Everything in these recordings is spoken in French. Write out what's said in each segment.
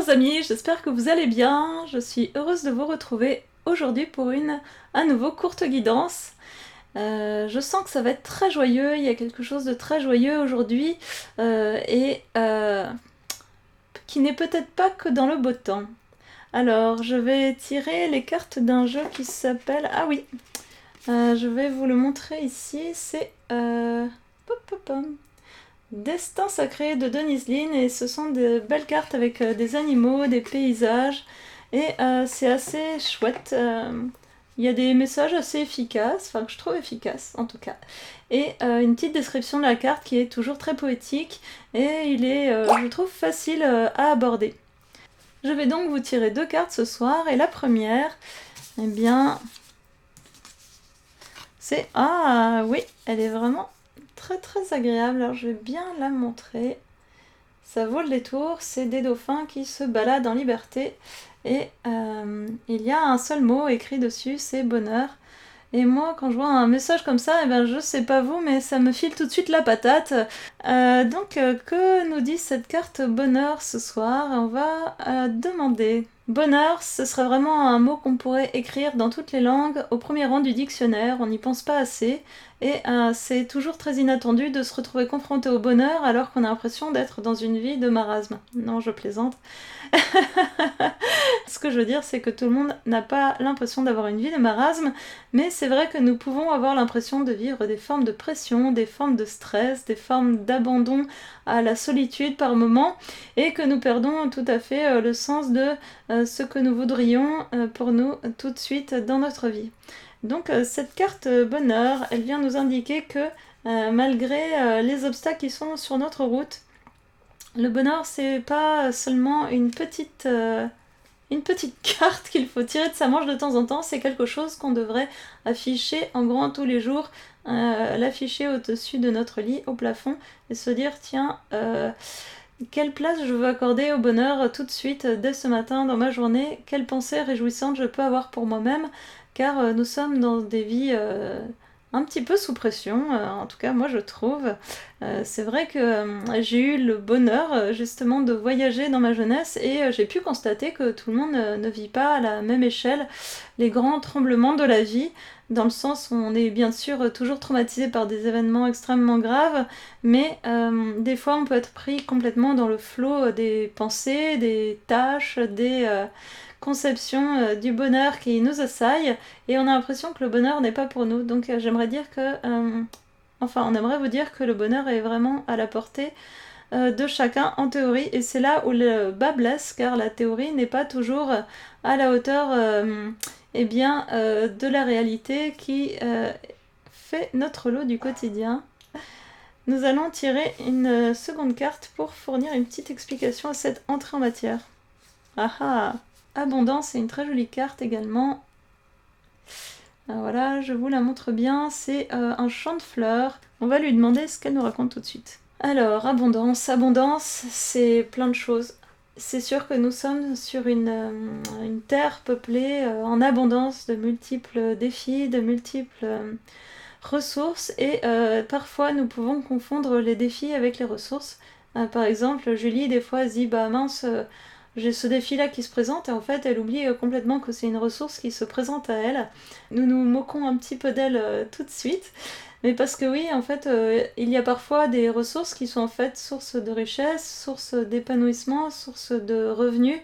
Chers amis, j'espère que vous allez bien. Je suis heureuse de vous retrouver aujourd'hui pour à nouveau courte guidance. Je sens que ça va être très joyeux, il y a quelque chose de très joyeux aujourd'hui et qui n'est peut-être pas que dans le beau temps. Alors, je vais tirer les cartes d'un jeu qui s'appelle... Ah oui, je vais vous le montrer ici, c'est... Destin sacré de Denise Linn, et ce sont de belles cartes avec des animaux, des paysages, et c'est assez chouette. Il y a des messages assez efficaces, enfin que je trouve efficaces en tout cas, et une petite description de la carte qui est toujours très poétique, et il est, je trouve, facile à aborder. Je vais donc vous tirer deux cartes ce soir, et la première, eh bien, c'est... Ah oui, elle est vraiment très agréable, alors je vais bien la montrer. Ça vaut le détour, c'est des dauphins qui se baladent en liberté et il y a un seul mot écrit dessus, c'est bonheur. Et moi, quand je vois un message comme ça, eh ben, je sais pas vous, mais ça me file tout de suite la patate. Que nous dit cette carte bonheur ce soir? On va demander. Bonheur, ce serait vraiment un mot qu'on pourrait écrire dans toutes les langues, au premier rang du dictionnaire, on n'y pense pas assez. Et c'est toujours très inattendu de se retrouver confronté au bonheur alors qu'on a l'impression d'être dans une vie de marasme. Non, je plaisante. Ce que je veux dire, c'est que tout le monde n'a pas l'impression d'avoir une vie de marasme, mais c'est vrai que nous pouvons avoir l'impression de vivre des formes de pression, des formes de stress, des formes d'abandon à la solitude par moments, et que nous perdons tout à fait le sens de ce que nous voudrions pour nous tout de suite dans notre vie. Donc cette carte bonheur, elle vient nous indiquer que malgré les obstacles qui sont sur notre route, le bonheur c'est pas seulement une petite carte qu'il faut tirer de sa manche de temps en temps, c'est quelque chose qu'on devrait afficher en grand tous les jours, l'afficher au-dessus de notre lit, au plafond, et se dire tiens, quelle place je veux accorder au bonheur tout de suite, dès ce matin dans ma journée, quelle pensée réjouissante je peux avoir pour moi-même, car nous sommes dans des vies un petit peu sous pression, en tout cas moi je trouve. C'est vrai que j'ai eu le bonheur justement de voyager dans ma jeunesse et j'ai pu constater que tout le monde ne vit pas à la même échelle les grands tremblements de la vie, dans le sens où on est bien sûr toujours traumatisé par des événements extrêmement graves, mais des fois on peut être pris complètement dans le flot des pensées, des tâches, des conceptions du bonheur qui nous assaillent, et on a l'impression que le bonheur n'est pas pour nous. Donc j'aimerais dire que... Enfin, on aimerait vous dire que le bonheur est vraiment à la portée de chacun en théorie, et c'est là où le bas blesse, car la théorie n'est pas toujours à la hauteur de la réalité qui fait notre lot du quotidien. Nous allons tirer une seconde carte pour fournir une petite explication à cette entrée en matière. Ah ah! Abondance est une très jolie carte également. Voilà, je vous la montre bien, c'est un champ de fleurs. On va lui demander ce qu'elle nous raconte tout de suite. Alors, abondance, c'est plein de choses. C'est sûr que nous sommes sur une terre peuplée en abondance de multiples défis, de multiples ressources, et parfois nous pouvons confondre les défis avec les ressources. Par exemple, Julie, des fois, se dit « bah mince, j'ai ce défi-là qui se présente », et en fait, elle oublie complètement que c'est une ressource qui se présente à elle. Nous nous moquons un petit peu d'elle tout de suite, mais parce que oui, en fait, il y a parfois des ressources qui sont en fait source de richesse, source d'épanouissement, source de revenus,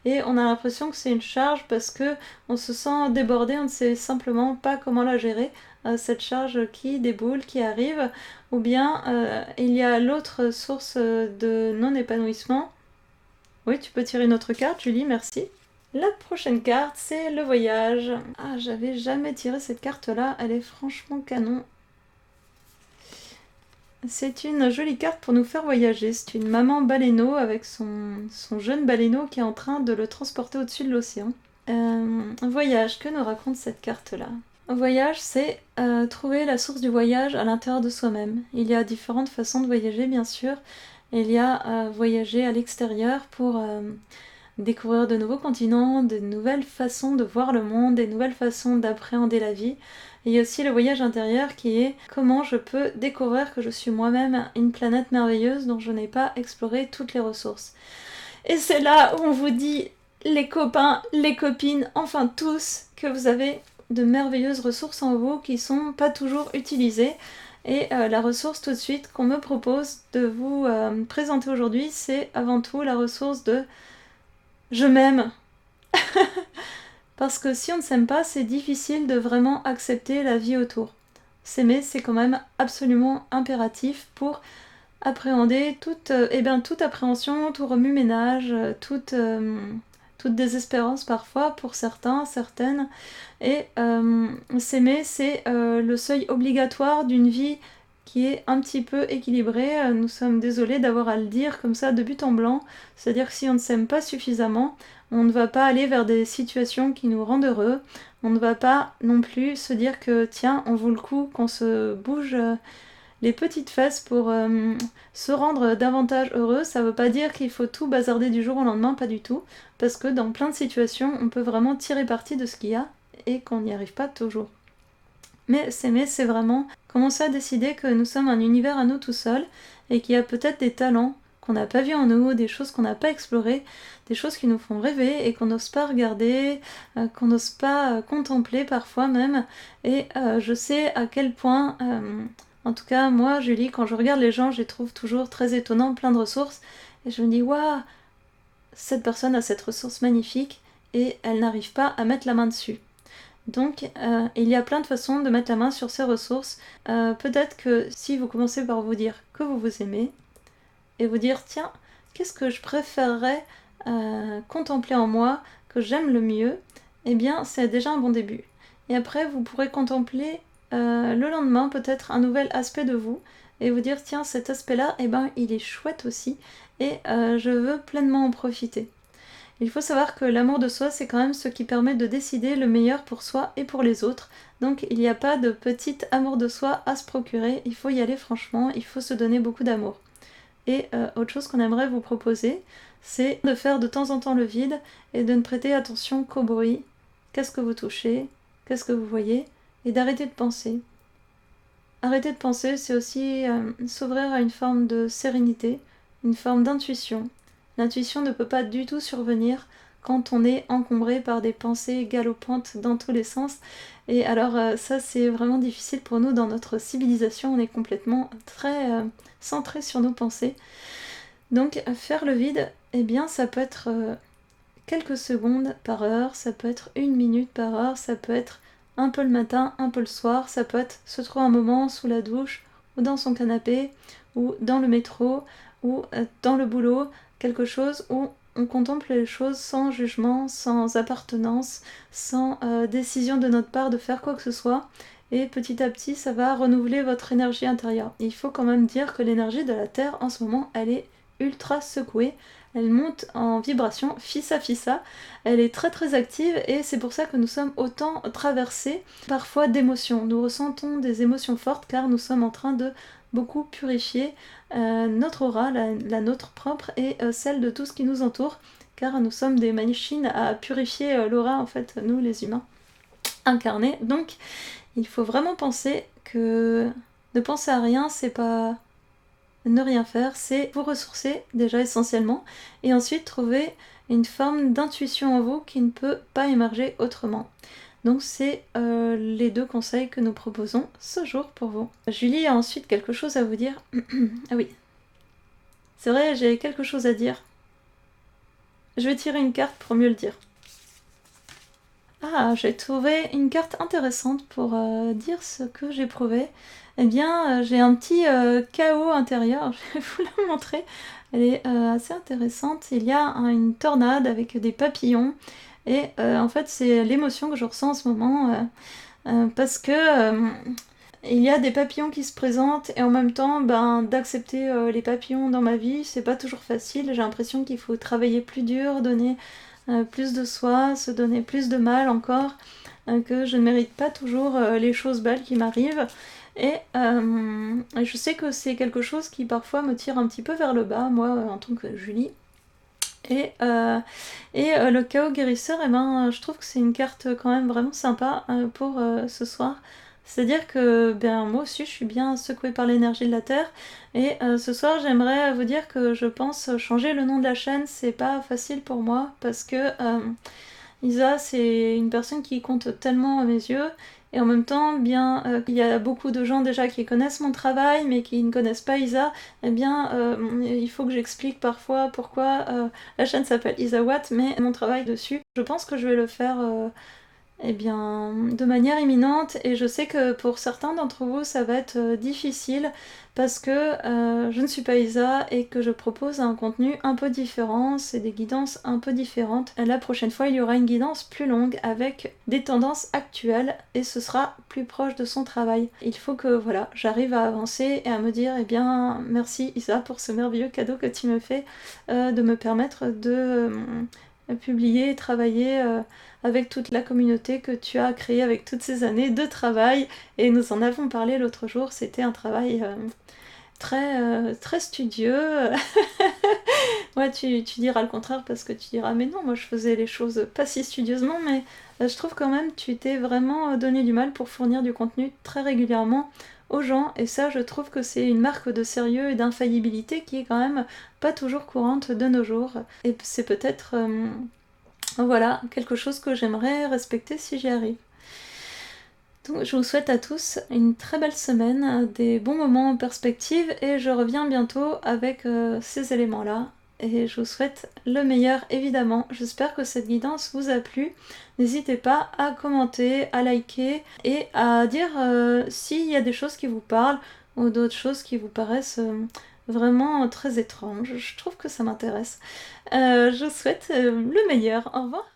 et on a l'impression que c'est une charge parce que on se sent débordé, on ne sait simplement pas comment la gérer, cette charge qui déboule, qui arrive, ou bien il y a l'autre source de non-épanouissement. Oui, tu peux tirer une autre carte, Julie, merci. La prochaine carte, c'est le voyage. Ah, j'avais jamais tiré cette carte-là, elle est franchement canon. C'est une jolie carte pour nous faire voyager. C'est une maman baleineau avec son jeune baleineau qui est en train de le transporter au-dessus de l'océan. Un voyage, que nous raconte cette carte-là? Un voyage, c'est trouver la source du voyage à l'intérieur de soi-même. Il y a différentes façons de voyager, bien sûr. Il y a voyager à l'extérieur pour découvrir de nouveaux continents, de nouvelles façons de voir le monde, des nouvelles façons d'appréhender la vie. Et il y a aussi le voyage intérieur qui est comment je peux découvrir que je suis moi-même une planète merveilleuse dont je n'ai pas exploré toutes les ressources. Et c'est là où on vous dit, les copains, les copines, enfin tous, que vous avez de merveilleuses ressources en vous qui sont pas toujours utilisées. Et la ressource tout de suite qu'on me propose de vous présenter aujourd'hui, c'est avant tout la ressource de « je m'aime ». Parce que si on ne s'aime pas, c'est difficile de vraiment accepter la vie autour. S'aimer, c'est quand même absolument impératif pour appréhender toute appréhension, tout remue-ménage, toute désespérance parfois pour certains, certaines. Et s'aimer, c'est le seuil obligatoire d'une vie qui est un petit peu équilibrée. Nous sommes désolés d'avoir à le dire comme ça de but en blanc. C'est-à-dire que si on ne s'aime pas suffisamment, on ne va pas aller vers des situations qui nous rendent heureux. On ne va pas non plus se dire que tiens, on vaut le coup qu'on se bouge les petites fesses pour se rendre davantage heureux. Ça veut pas dire qu'il faut tout bazarder du jour au lendemain, pas du tout. Parce que dans plein de situations, on peut vraiment tirer parti de ce qu'il y a et qu'on n'y arrive pas toujours. Mais s'aimer, c'est vraiment commencer à décider que nous sommes un univers à nous tout seuls et qu'il y a peut-être des talents qu'on n'a pas vus en nous, des choses qu'on n'a pas explorées, des choses qui nous font rêver et qu'on n'ose pas regarder, qu'on n'ose pas contempler parfois même. Et je sais à quel point, en tout cas moi, Julie, quand je regarde les gens, je les trouve toujours très étonnants, plein de ressources. Et je me dis, waouh, cette personne a cette ressource magnifique et elle n'arrive pas à mettre la main dessus. Donc, il y a plein de façons de mettre la main sur ces ressources. Peut-être que si vous commencez par vous dire que vous vous aimez, et vous dire, tiens, qu'est-ce que je préférerais contempler en moi, que j'aime le mieux, eh bien, c'est déjà un bon début. Et après, vous pourrez contempler le lendemain peut-être un nouvel aspect de vous, et vous dire, tiens, cet aspect-là, eh ben, il est chouette aussi, et je veux pleinement en profiter. Il faut savoir que l'amour de soi, c'est quand même ce qui permet de décider le meilleur pour soi et pour les autres. Donc il n'y a pas de petit amour de soi à se procurer, il faut y aller franchement, il faut se donner beaucoup d'amour. Et autre chose qu'on aimerait vous proposer, c'est de faire de temps en temps le vide et de ne prêter attention qu'au bruit. Qu'est-ce que vous touchez? Qu'est-ce que vous voyez? Et d'arrêter de penser. Arrêter de penser, c'est aussi s'ouvrir à une forme de sérénité, une forme d'intuition. L'intuition ne peut pas du tout survenir quand on est encombré par des pensées galopantes dans tous les sens. Et alors ça, c'est vraiment difficile pour nous dans notre civilisation. On est complètement très centré sur nos pensées. Donc faire le vide, eh bien ça peut être quelques secondes par heure, ça peut être 1 minute par heure, ça peut être un peu le matin, un peu le soir, ça peut être se trouver un moment sous la douche, ou dans son canapé, ou dans le métro, ou dans le boulot, quelque chose où on contemple les choses sans jugement, sans appartenance, sans décision de notre part de faire quoi que ce soit, et petit à petit ça va renouveler votre énergie intérieure. Et il faut quand même dire que l'énergie de la Terre en ce moment, elle est ultra secouée, elle monte en vibration, fissa fissa, elle est très très active et c'est pour ça que nous sommes autant traversés parfois d'émotions. Nous ressentons des émotions fortes car nous sommes en train de beaucoup purifier notre aura, la nôtre propre et celle de tout ce qui nous entoure, car nous sommes des machines à purifier l'aura en fait, nous les humains incarnés. Donc il faut vraiment penser que ne penser à rien, c'est pas ne rien faire, c'est vous ressourcer déjà essentiellement, et ensuite trouver une forme d'intuition en vous qui ne peut pas émerger autrement. Donc c'est les 2 conseils que nous proposons ce jour pour vous. Julie a ensuite quelque chose à vous dire. Ah oui, c'est vrai, j'ai quelque chose à dire. Je vais tirer une carte pour mieux le dire. Ah, j'ai trouvé une carte intéressante pour dire ce que j'éprouvais. Eh bien, j'ai un petit chaos intérieur, je vais vous la montrer. Elle est assez intéressante. Il y a une tornade avec des papillons. Et en fait, c'est l'émotion que je ressens en ce moment. Parce que il y a des papillons qui se présentent et en même temps, d'accepter les papillons dans ma vie, c'est pas toujours facile. J'ai l'impression qu'il faut travailler plus dur, donner plus de soi, se donner plus de mal encore, que je ne mérite pas toujours les choses belles qui m'arrivent. Et je sais que c'est quelque chose qui parfois me tire un petit peu vers le bas, moi, en tant que Julie. Et le chaos guérisseur, je trouve que c'est une carte quand même vraiment sympa pour ce soir, C'est-à-dire que ben, moi aussi je suis bien secouée par l'énergie de la Terre et ce soir j'aimerais vous dire que je pense changer le nom de la chaîne, c'est pas facile pour moi parce que Isa c'est une personne qui compte tellement à mes yeux et en même temps, bien il y a beaucoup de gens déjà qui connaissent mon travail mais qui ne connaissent pas Isa, eh bien il faut que j'explique parfois pourquoi la chaîne s'appelle Isa Watt mais mon travail dessus. Je pense que je vais le faire eh bien, de manière imminente, et je sais que pour certains d'entre vous, ça va être difficile parce que je ne suis pas Isa et que je propose un contenu un peu différent, c'est des guidances un peu différentes. La prochaine fois, il y aura une guidance plus longue avec des tendances actuelles et ce sera plus proche de son travail. Il faut que voilà, j'arrive à avancer et à me dire, eh bien, merci Isa pour ce merveilleux cadeau que tu me fais de me permettre de publier et travailler avec toute la communauté que tu as créée avec toutes ces années de travail. Et nous en avons parlé l'autre jour, c'était un travail très studieux. Ouais, tu diras le contraire parce que tu diras, mais non, moi je faisais les choses pas si studieusement, mais je trouve quand même tu t'es vraiment donné du mal pour fournir du contenu très régulièrement aux gens, et ça je trouve que c'est une marque de sérieux et d'infaillibilité qui est quand même pas toujours courante de nos jours. Et c'est peut-être voilà, quelque chose que j'aimerais respecter si j'y arrive. Donc je vous souhaite à tous une très belle semaine, des bons moments en perspective, et je reviens bientôt avec ces éléments-là. Et je vous souhaite le meilleur évidemment. J'espère que cette guidance vous a plu. N'hésitez pas à commenter, à liker et à dire s'il y a des choses qui vous parlent ou d'autres choses qui vous paraissent vraiment très étranges. Je trouve que ça m'intéresse. Je vous souhaite le meilleur. Au revoir.